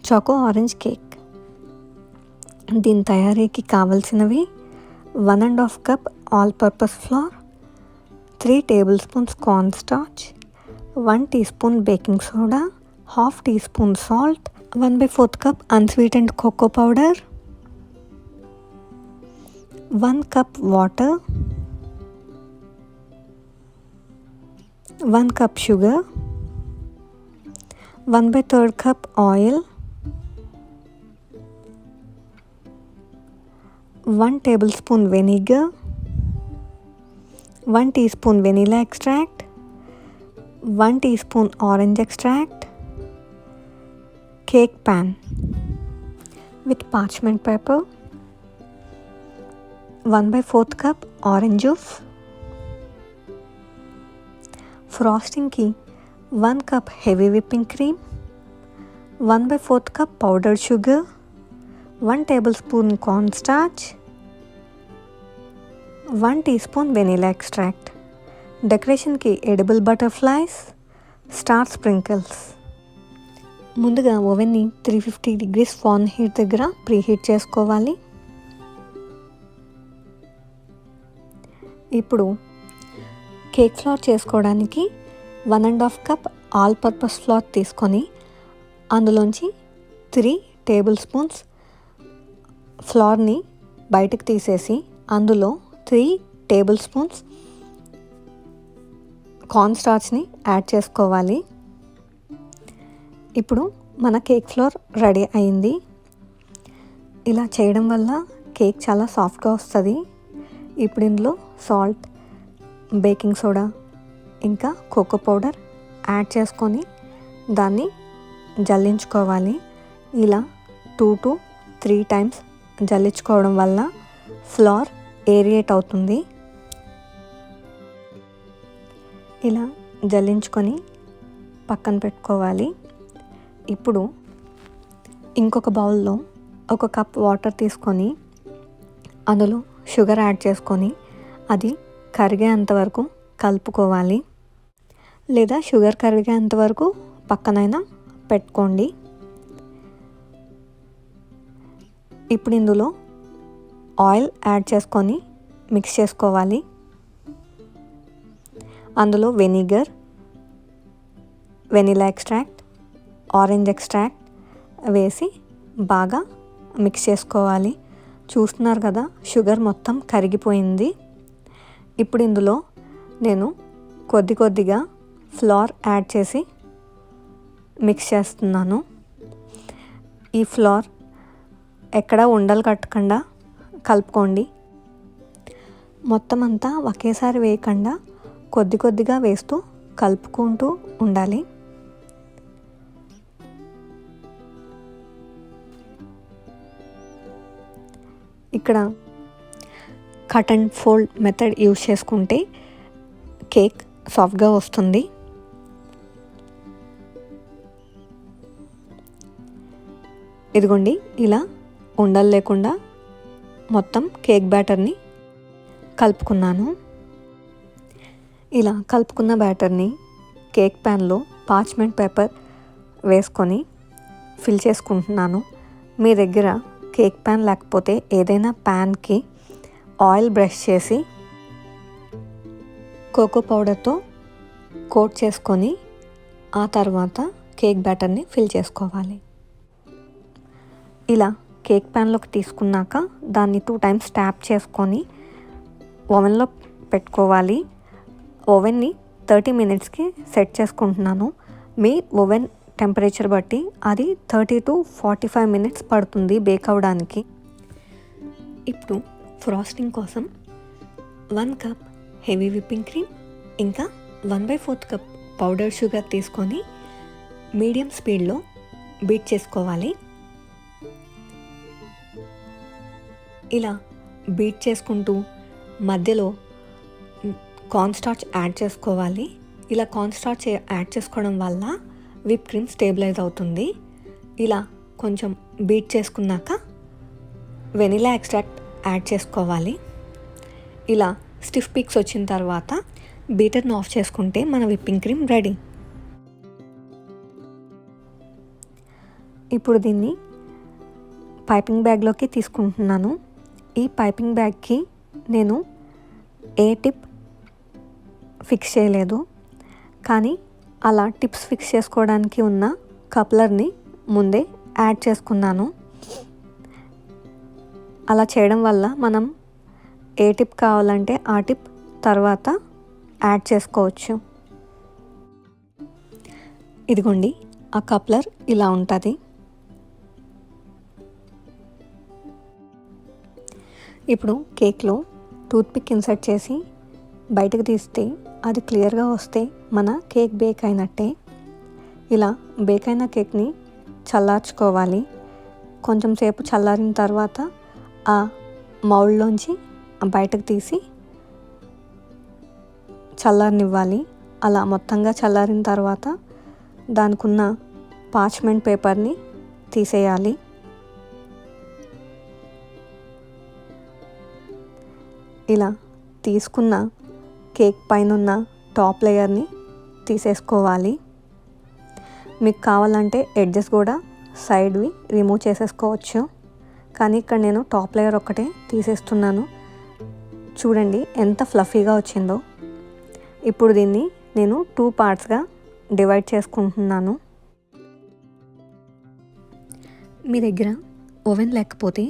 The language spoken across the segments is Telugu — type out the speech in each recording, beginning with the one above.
Choco orange cake. దీని తయారీకి కావలసినవి 1.5 cup all purpose flour, 3 tablespoons corn starch, 1 teaspoon baking soda, half teaspoon salt, 1/4 cup unsweetened cocoa powder, 1 cup water, 1 cup sugar, 1/3 cup oil, 1 tablespoon vinegar, 1 teaspoon vanilla extract, 1 teaspoon orange extract, cake pan with parchment paper, 1/4 cup orange juice. ఫ్రాస్టింగ్కి 1 cup heavy whipping cream, 1/4 cup powdered sugar, 1 tablespoon corn starch, 1 teaspoon vanilla extract. డెకరేషన్కి ఎడిబుల్ బటర్ఫ్లైస్, స్టార్ స్ప్రింకిల్స్. ముందుగా ఓవెన్ని 350 degrees ఫారెన్హీట్ దగ్గర ప్రీహీట్ చేసుకోవాలి. ఇప్పుడు కేక్ ఫ్లోర్ చేసుకోవడానికి 1.5 కప్ ఆల్ పర్పస్ ఫ్లోర్ తీసుకొని అందులోంచి 3 టేబుల్ స్పూన్స్ ఫ్లోర్ని బయటకు తీసేసి అందులో 3 టేబుల్ స్పూన్స్ కార్న్ స్టార్చ్ని యాడ్ చేసుకోవాలి. ఇప్పుడు మన కేక్ ఫ్లోర్ రెడీ అయింది. ఇలా చేయడం వల్ల కేక్ చాలా సాఫ్ట్గా వస్తుంది. ఇప్పుడు ఇందులో సాల్ట్, బేకింగ్ సోడా ఇంకా కోకో పౌడర్ యాడ్ చేసుకొని దాన్ని జల్లించుకోవాలి. ఇలా 2 to 3 టైమ్స్ జల్లించుకోవడం వల్ల ఫ్లోర్ ఏరియేట్ అవుతుంది. ఇలా జల్లించుకొని పక్కన పెట్టుకోవాలి. ఇప్పుడు ఇంకొక బౌల్లో 1 కప్ వాటర్ తీసుకొని అందులో షుగర్ యాడ్ చేసుకొని అది కరిగేంత వరకు కలుపుకోవాలి. లేదా షుగర్ కరిగేంత వరకు పక్కనైనా పెట్టుకోండి. ఇప్పుడు ఇందులో ఆయిల్ యాడ్ చేసుకొని మిక్స్ చేసుకోవాలి. అందులో vinegar, vanilla extract, orange extract వేసి బాగా మిక్స్ చేసుకోవాలి. చూస్తున్నారు కదా, షుగర్ మొత్తం కరిగిపోయింది. ఇప్పుడు ఇందులో నేను కొద్దిగా ఫ్లోర్ యాడ్ చేసి మిక్స్ చేస్తున్నాను. ఈ ఫ్లోర్ ఎక్కడ ఉండలు కట్టకుండా కలుపుకోండి. మొత్తం అంతా ఒకేసారి వేయకుండా కొద్దిగా వేస్తూ కలుపుకుంటూ ఉండాలి. ఇక్కడ cut and fold method use చేసుకుంటే కేక్ సాఫ్ట్గా వస్తుంది. ఇదిగోండి, ఇలా ఉండలు లేకుండా మొత్తం కేక్ బ్యాటర్ని కలుపుకున్నాను. ఇలా కలుపుకున్న బ్యాటర్ని కేక్ ప్యాన్లో పార్చ్మెంట్ పేపర్ వేసుకొని ఫిల్ చేసుకుంటున్నాను. మీ దగ్గర కేక్ ప్యాన్ లేకపోతే ఏదైనా ప్యాన్కి ఆయిల్ బ్రష్ చేసి కోకో పౌడర్తో కోట్ చేసుకొని ఆ తర్వాత కేక్ బ్యాటర్ని ఫిల్ చేసుకోవాలి. ఇలా కేక్ ప్యాన్లోకి తీసుకున్నాక దాన్ని 2 టైమ్స్ ట్యాప్ చేసుకొని ఓవెన్లో పెట్టుకోవాలి. ఓవెన్ని 30 minutesకి సెట్ చేసుకుంటున్నాను. మీ ఓవెన్ టెంపరేచర్ బట్టి అది 30 to 45 minutes పడుతుంది బేక్ అవ్వడానికి. ఇప్పుడు ఫ్రాస్టింగ్ కోసం 1 కప్ హెవీ విప్పింగ్ క్రీమ్ ఇంకా 1/4 కప్ పౌడర్ షుగర్ తీసుకొని మీడియం స్పీడ్లో బీట్ చేసుకోవాలి. ఇలా బీట్ చేసుకుంటూ మధ్యలో కార్న్ స్టార్చ్ యాడ్ చేసుకోవాలి. ఇలా కార్న్ స్టార్చ్ యాడ్ చేసుకోవడం వల్ల విప్ క్రీమ్ స్టేబిలైజ్ అవుతుంది. ఇలా కొంచెం బీట్ చేసుకున్నాక వెనిలా ఎక్స్ట్రాక్ట్ యాడ్ చేసుకోవాలి. ఇలా స్టిఫ్ పీక్స్ వచ్చిన తర్వాత బీటర్ని ఆఫ్ చేసుకుంటే మన విప్పింగ్ క్రీమ్ రెడీ. ఇప్పుడు దీన్ని పైపింగ్ బ్యాగ్లోకి తీసుకుంటున్నాను. ఈ పైపింగ్ బ్యాగ్కి నేను ఏ టిప్ ఫిక్స్ చేయలేదు, కానీ అలా టిప్స్ ఫిక్స్ చేసుకోవడానికి ఉన్న కప్లర్ని ముందే యాడ్ చేసుకున్నాను. అలా చేయడం వల్ల మనం ఏ టిప్ కావాలంటే ఆ టిప్ తర్వాత యాడ్ చేసుకోవచ్చు. ఇదిగోండి, ఆ కప్లర్ ఇలా ఉంటుంది. ఇప్పుడు కేక్లో టూత్పిక్ ఇన్సర్ట్ చేసి బయటకు తీస్తే అది క్లియర్గా వస్తే మన కేక్ బేక్ అయినట్టే. ఇలా బేక్ అయిన కేక్ని చల్లార్చుకోవాలి. కొంచెం సేపు చల్లారిన తర్వాత ఆ మౌల్డ్లోంచి బయటకు తీసి చల్లారనివ్వాలి. అలా మొత్తంగా చల్లారిన తర్వాత దానికి ఉన్న పార్చ్మెంట్ పేపర్ని తీసేయాలి. ఇలా తీసుకున్న కేక్ పైన ఉన్న టాప్ లేయర్ని తీసేసుకోవాలి. మీకు కావాలంటే ఎడ్జెస్ కూడా సైడ్వి రిమూవ్ చేసేసుకోవచ్చు, కానీ ఇక్కడ నేను టాప్ లేయర్ ఒక్కటే తీసేస్తున్నాను. చూడండి ఎంత ఫ్లఫీగా వచ్చిందో. ఇప్పుడు దీన్ని నేను 2 పార్ట్స్గా డివైడ్ చేసుకుంటున్నాను. మీ దగ్గర ఓవెన్ లేకపోతే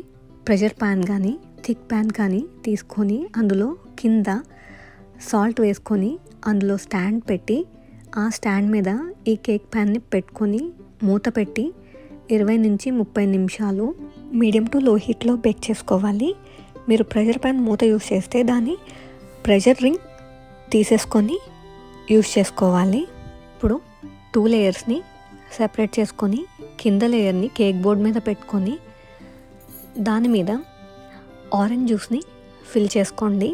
ప్రెషర్ ప్యాన్ కానీ థిక్ ప్యాన్ కానీ తీసుకొని అందులో కింద సాల్ట్ వేసుకొని అందులో స్టాండ్ పెట్టి ఆ స్టాండ్ మీద ఈ కేక్ ప్యాన్ని పెట్టుకొని మూత పెట్టి 20 నుంచి 30 నిమిషాలు మీడియం టు లో హీట్లో బేక్ చేసుకోవాలి. మీరు ప్రెషర్ ప్యాన్ మూత యూస్ చేస్తే దాన్ని ప్రెషర్ రింగ్ తీసేసుకొని యూస్ చేసుకోవాలి. ఇప్పుడు 2 లేయర్స్ని సెపరేట్ చేసుకొని కింద లేయర్ని కేక్ బోర్డ్ మీద పెట్టుకొని దాని మీద ఆరెంజ్ జ్యూస్ని ఫిల్ చేసుకోండి.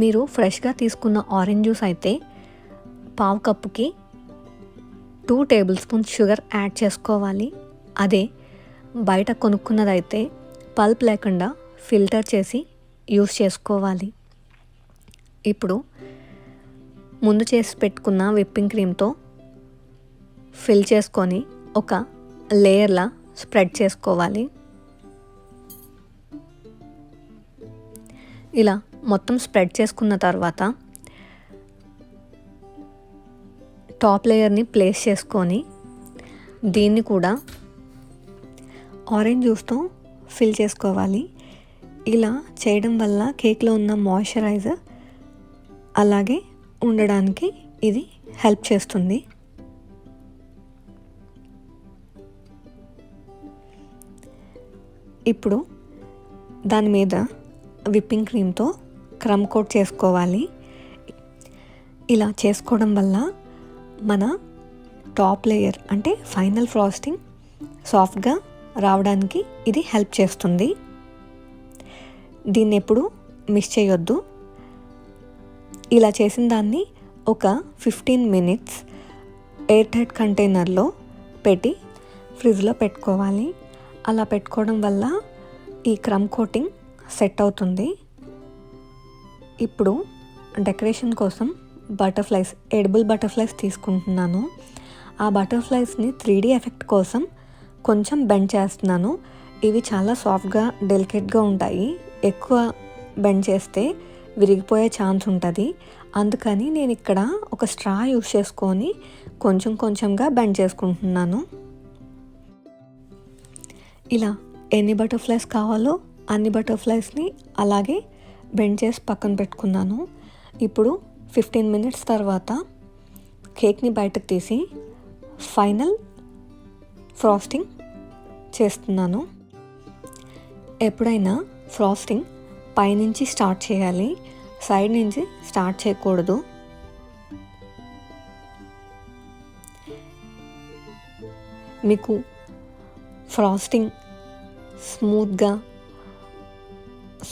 మీరు ఫ్రెష్గా తీసుకున్న ఆరెంజ్ జ్యూస్ అయితే 1/2 కప్పుకి 2 టేబుల్ స్పూన్స్ షుగర్ యాడ్ చేసుకోవాలి. అదే బయట కొనుక్కున్నదైతే పల్ప్ లేకుండా ఫిల్టర్ చేసి యూస్ చేసుకోవాలి. ఇప్పుడు ముందు చేసి పెట్టుకున్న విప్పింగ్ క్రీమ్తో ఫిల్ చేసుకొని ఒక లేయర్లా స్ప్రెడ్ చేసుకోవాలి. ఇలా మొత్తం స్ప్రెడ్ చేసుకున్న తర్వాత టాప్ లేయర్ని ప్లేస్ చేసుకొని దీన్ని కూడా ఆరెంజ్ జ్యూస్తో ఫిల్ చేసుకోవాలి. ఇలా చేయడం వల్ల కేక్లో ఉన్న మాయిశ్చరైజర్ అలాగే ఉండడానికి ఇది హెల్ప్ చేస్తుంది. ఇప్పుడు దాని మీద విప్పింగ్ క్రీమ్తో క్రమ్ కోట్ చేసుకోవాలి. ఇలా చేసుకోవడం వల్ల మన టాప్ లేయర్ అంటే ఫైనల్ ఫ్రాస్టింగ్ సాఫ్ట్గా రావడానికి ఇది హెల్ప్ చేస్తుంది. దీన్ని ఎప్పుడు మిస్ చేయొద్దు. ఇలా చేసిన దాన్ని ఒక 15 మినిట్స్ ఎయిర్ టైట్ కంటైనర్లో పెట్టి ఫ్రిడ్జ్లో పెట్టుకోవాలి. అలా పెట్టుకోవడం వల్ల ఈ క్రమ్ కోటింగ్ సెట్ అవుతుంది. ఇప్పుడు డెకరేషన్ కోసం బటర్ఫ్లైస్, ఎడిబుల్ బటర్ఫ్లైస్ తీసుకుంటున్నాను. ఆ బటర్ఫ్లైస్ని 3D ఎఫెక్ట్ కోసం కొంచెం బెండ్ చేస్తున్నాను. ఇవి చాలా సాఫ్ట్గా డెలికేట్గా ఉంటాయి. ఎక్కువ బెండ్ చేస్తే విరిగిపోయే ఛాన్స్ ఉంటుంది. అందుకని నేను ఇక్కడ ఒక స్ట్రా యూస్ చేసుకొని కొంచెం కొంచెంగా బెండ్ చేసుకుంటున్నాను. ఇలా ఎన్ని బటర్ఫ్లైస్ కావాలో అన్ని బటర్ఫ్లైస్ని అలాగే బెండ్ చేసి పక్కన పెట్టుకున్నాను. ఇప్పుడు 15 మినిట్స్ తర్వాత కేక్ని బయటకు తీసి ఫైనల్ ఫ్రాస్టింగ్ చేస్తున్నాను. ఎప్పుడైనా ఫ్రాస్టింగ్ పైనుంచి స్టార్ట్ చేయాలి, సైడ్ నుంచి స్టార్ట్ చేయకూడదు. మీకు ఫ్రాస్టింగ్ స్మూత్గా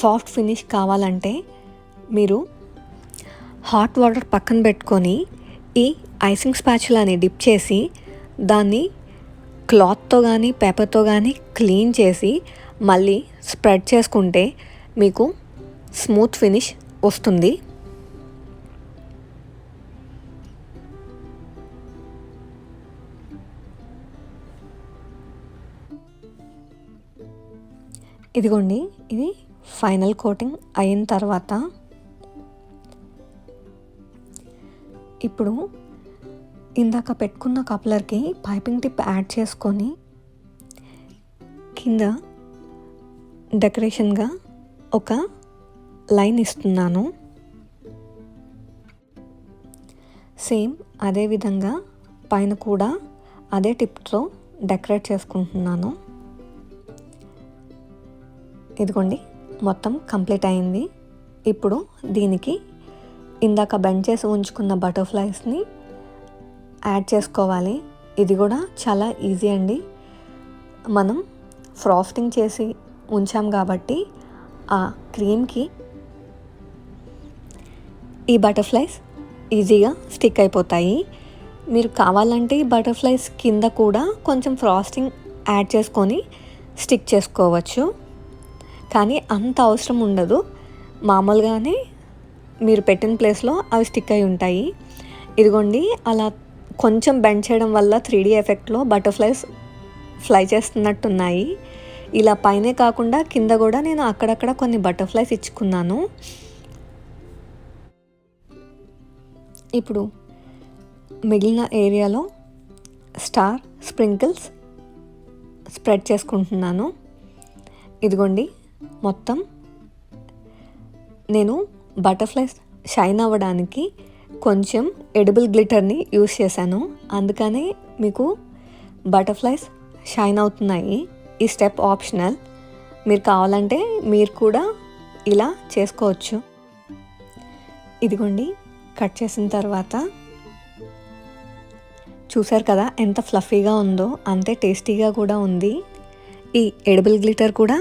సాఫ్ట్ ఫినిష్ కావాలంటే మీరు హాట్ వాటర్ పక్కన పెట్టుకొని ఈ ఐసింగ్ స్పాచులాని డిప్ చేసి దాన్ని క్లాత్తో కానీ పేపర్తో కానీ క్లీన్ చేసి మళ్ళీ స్ప్రెడ్ చేసుకుంటే మీకు స్మూత్ ఫినిష్ వస్తుంది. ఇదిగోండి, ఇది ఫైనల్ కోటింగ్ అయిన తర్వాత ఇప్పుడు ఇందాక పెట్టుకున్న కప్లర్కి పైపింగ్ టిప్ యాడ్ చేసుకొని కింద డెకరేషన్గా ఒక లైన్ ఇస్తున్నాను. సేమ్ అదేవిధంగా పైన కూడా అదే టిప్తో డెకరేట్ చేసుకుంటున్నాను. ఇదిగోండి, మొత్తం కంప్లీట్ అయింది. ఇప్పుడు దీనికి ఇందాక బెండ్ చేసి ఉంచుకున్న బటర్ఫ్లైస్ని యాడ్ చేసుకోవాలి. ఇది కూడా చాలా ఈజీ అండి. మనం ఫ్రాస్టింగ్ చేసి ఉంచాం కాబట్టి ఆ క్రీమ్కి ఈ బటర్ఫ్లైస్ ఈజీగా స్టిక్ అయిపోతాయి. మీరు కావాలంటే ఈ బటర్ఫ్లైస్ కింద కూడా కొంచెం ఫ్రాస్టింగ్ యాడ్ చేసుకొని స్టిక్ చేసుకోవచ్చు, కానీ అంత అవసరం ఉండదు. మామూలుగానే మీరు పెట్టిన ప్లేస్లో అవి స్టిక్ అయి ఉంటాయి. ఇదిగోండి, అలా కొంచెం బెండ్ చేయడం వల్ల 3D ఎఫెక్ట్లో బటర్ఫ్లైస్ ఫ్లై చేస్తున్నట్టున్నాయి. ఇలా పైనే కాకుండా కింద కూడా నేను అక్కడక్కడ కొన్ని బటర్ఫ్లైస్ ఇచ్చుకున్నాను. ఇప్పుడు మిగిలిన ఏరియాలో స్టార్ స్ప్రింకిల్స్ స్ప్రెడ్ చేసుకుంటున్నాను. ఇదిగోండి, మొత్తం నేను బటర్ఫ్లైస్ షైన్ అవ్వడానికి కొంచెం ఎడిబుల్ గ్లిటర్ని యూస్ చేశాను. అందుకనే మీకు బటర్ఫ్లైస్ షైన్ అవుతున్నాయి. ఈ స్టెప్ ఆప్షనల్, మీరు కావాలంటే మీరు కూడా ఇలా చేసుకోవచ్చు. ఇదిగోండి, కట్ చేసిన తర్వాత చూసారు కదా ఎంత ఫ్లఫీగా ఉందో, అంతే టేస్టీగా కూడా ఉంది. ఈ ఎడిబుల్ గ్లిటర్ కూడా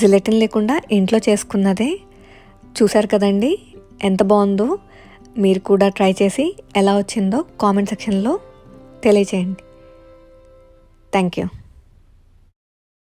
జిలెటిన్ లేకుండా ఇంట్లో చేసుకున్నదే. చూసారు కదండి ఎంత బాగుందో. మీరు కూడా ట్రై చేసి ఎలా వచ్చిందో కామెంట్ సెక్షన్లో తెలియచేయండి. Thank you.